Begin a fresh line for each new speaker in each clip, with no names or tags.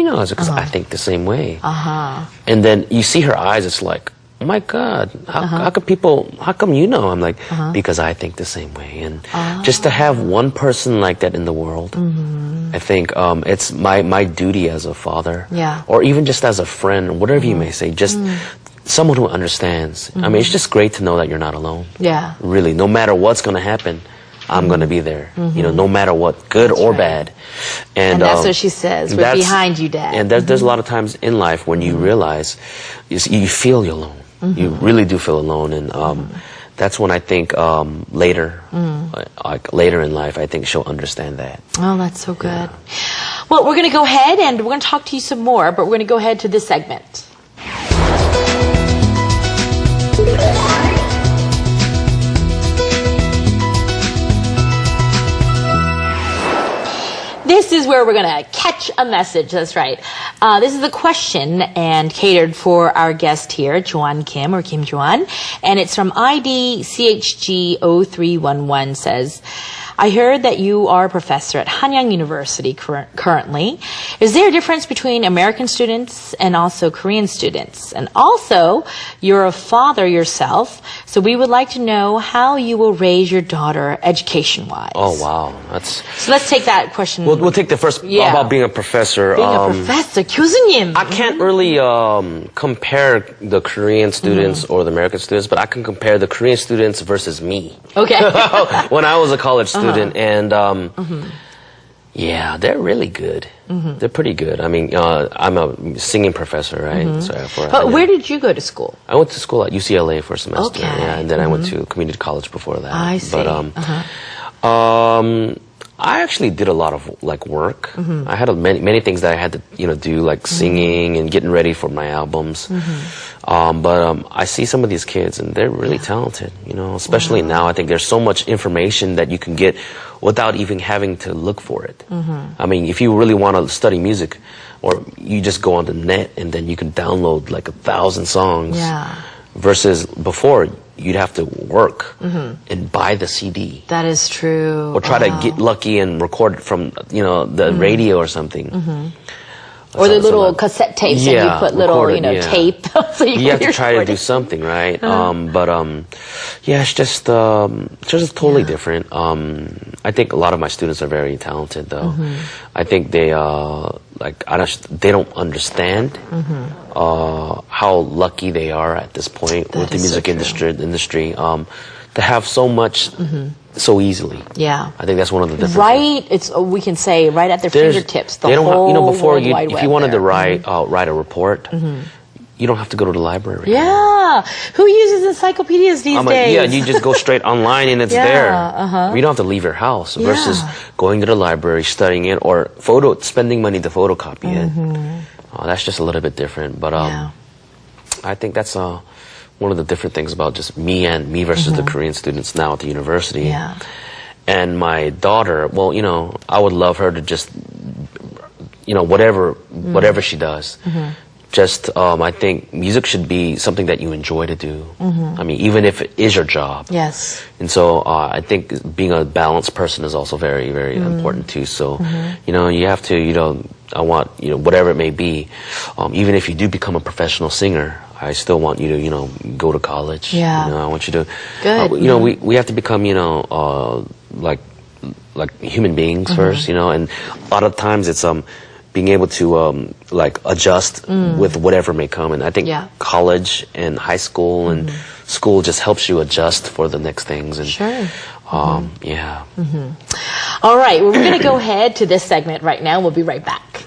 know? Because I think the same way. And then you see her eyes, it's like, oh my God, how come you know? I'm like, because I think the same way. And just to have one person like that in the world, I think it's my duty as a father, or even just as a friend, whatever you may say, just someone who understands. I mean, it's just great to know that you're not alone. Yeah. Really, no matter what's going to happen, I'm going to be there, you know, no matter what, good or bad.
And that's what she says, we're behind you, Dad.
And there's a lot of times in life when you realize, you feel you're alone. You really do feel alone. And that's when I think later, like later in life, I think she'll understand that.
Oh, that's so good. Well, we're going to go ahead and we're going to talk to you some more, but we're going to go ahead to this segment. This is where we're going to catch a message. That's right. This is a question and catered for our guest here, Joan Kim, or Kim Joan. And it's from ID CHG0311 says, I heard that you are a professor at Hanyang University currently. Is there a difference between American students and also Korean students? And also, you're a father yourself, so we would like to know how you will raise your daughter education-wise.
Oh, wow.
So let's take that question.
We'll take the first about being a professor.
Being a professor, 교수님.
I can't really compare the Korean students or the American students, but I can compare the Korean students versus me.
Okay.
When I was a college student. And yeah, they're really good. They're pretty good. I mean, I'm a singing professor, right? So
but where did you go to school?
I went to school at UCLA for a semester. Yeah, and then I went to community college before that.
I see.
But I actually did a lot of like work. I had many things that I had to do, like singing and getting ready for my albums. But I see some of these kids and they're really talented, especially now. I think there's so much information that you can get without even having to look for it. I mean, if you really want to study music, or you just go on the net and then you can download like 1,000 songs. Versus before, you'd have to work and buy the CD.
That is true.
Or try to get lucky and record it from, the radio or something.
Or the little cassette tapes and you put little, tape. So
you have to try to do something, right? Yeah, it's just totally different. I think a lot of my students are very talented, though. I think they they don't understand how lucky they are at this point with the music industry to have so much so easily. Yeah, I think that's one of the differences.
We can say right at their fingertips.
They don't have, before if you wanted to write a report. You don't have to go to the library.
Yeah. Who uses encyclopedias these days?
Yeah, you just go straight online and it's there. You don't have to leave your house versus going to the library, studying it, or spending money to photocopy it. That's just a little bit different. But I think that's one of the different things about just me versus the Korean students now at the university. And my daughter, well, I would love her to just, whatever she does. Just, I think music should be something that you enjoy to do. I mean, even if it is your job. Yes. And so, I think being a balanced person is also very, very important too. So, you have to, I want, whatever it may be, even if you do become a professional singer, I still want you to, go to college. Yeah. I want you to, we have to become, like human beings first, and a lot of times it's, being able to adjust with whatever may come. And I think college and high school and school just helps you adjust for the next things. And, yeah.
All right, well, we're going to go ahead to this segment right now. We'll be right back.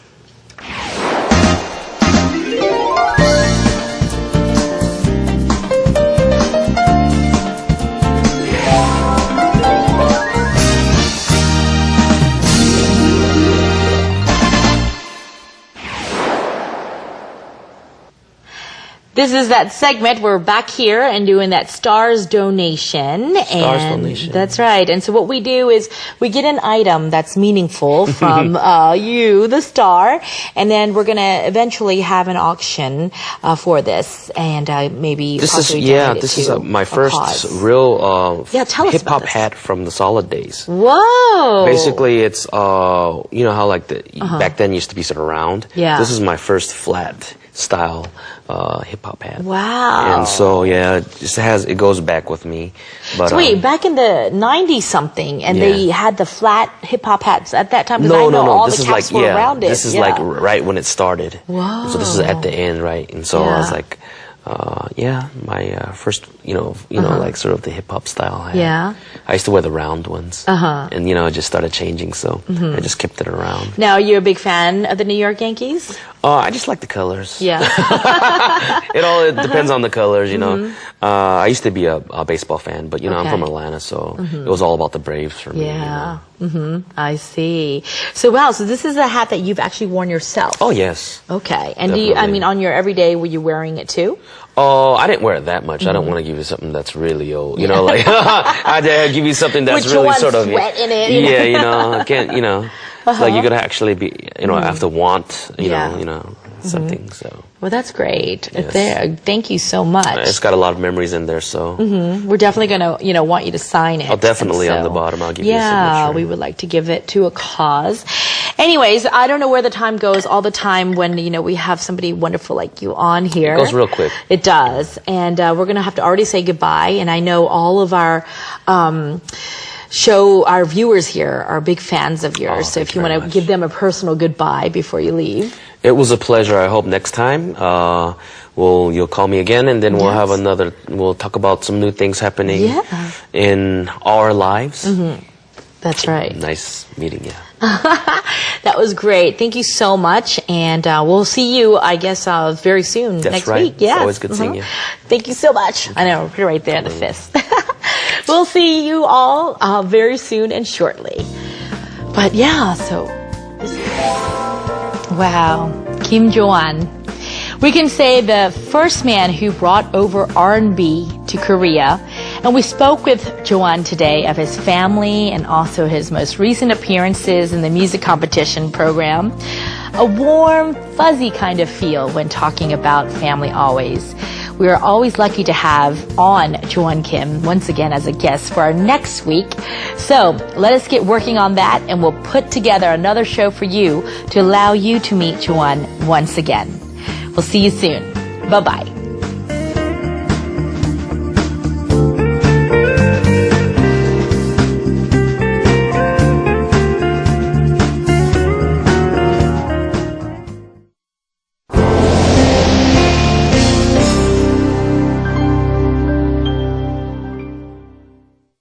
This is that segment. We're back here and doing that stars donation.
Donation.
That's right. And so what we do is we get an item that's meaningful from you, the star, and then we're going to eventually have an auction for this, and maybe
this is my first real hip hop hat from the Solid days.
Whoa!
Basically, it's you know how like back then used to be sort of round.
Yeah.
This is my first flat style hip hop hat.
Wow.
And so it goes back with me. But
so wait, back in the 90s something, and they had the flat hip hop hats at that time?
No.
All
This
the
is
caps
like
were rounded.
This is like right when it started.
Wow.
So this is at the end, right? And so I was like, my first, like sort of the hip hop style hat.
Yeah.
I used to wear the round ones. And it just started changing, so I just kept it around.
Now, you're a big fan of the New York Yankees?
I just like the colors.
Yeah.
It depends on the colors, you know. I used to be a baseball fan, but I'm from Atlanta, so it was all about the Braves for me.
Yeah. I see. So so this is a hat that you've actually worn yourself.
Oh, yes.
Okay. And
Definitely.
on your everyday, were you wearing it too?
Oh, I didn't wear it that much. I don't want to give you something that's really old. Like I'd give you something that's
With
really sort of
sweat in it.
I can't. It's like you're gonna actually be, have to want, something. So.
Well, that's great.
Yes.
Thank you so much.
It's got a lot of memories in there, so.
We're definitely gonna, want you to sign it.
Oh, definitely on the bottom. I'll give you a signature.
Yeah, we would like to give it to a cause. Anyways, I don't know where the time goes all the time when, we have somebody wonderful like you on here.
It goes real quick.
It does. And we're going to have to already say goodbye. And I know all of our our viewers here are big fans of yours. So if you want to give them a personal goodbye before you leave.
It was a pleasure. I hope next time you'll call me again, and then we'll have we'll talk about some new things happening in our lives.
That's right.
Nice meeting you.
That was great. Thank you so much. And we'll see you, I guess, very soon.
That's
next
right.
week. Yeah.
It's always good seeing you.
Thank you so much. I know, right there in the fist. We'll see you all very soon and shortly. But so wow, Kim Jo-an. We can say the first man who brought over R&B to Korea. And we spoke with Jo-an today of his family and also his most recent appearances in the music competition program. A warm, fuzzy kind of feel when talking about family always. We are always lucky to have on Jo-an Kim once again as a guest for our next week. So let us get working on that, and we'll put together another show for you to allow you to meet Jo-an once again. We'll see you soon. Bye-bye.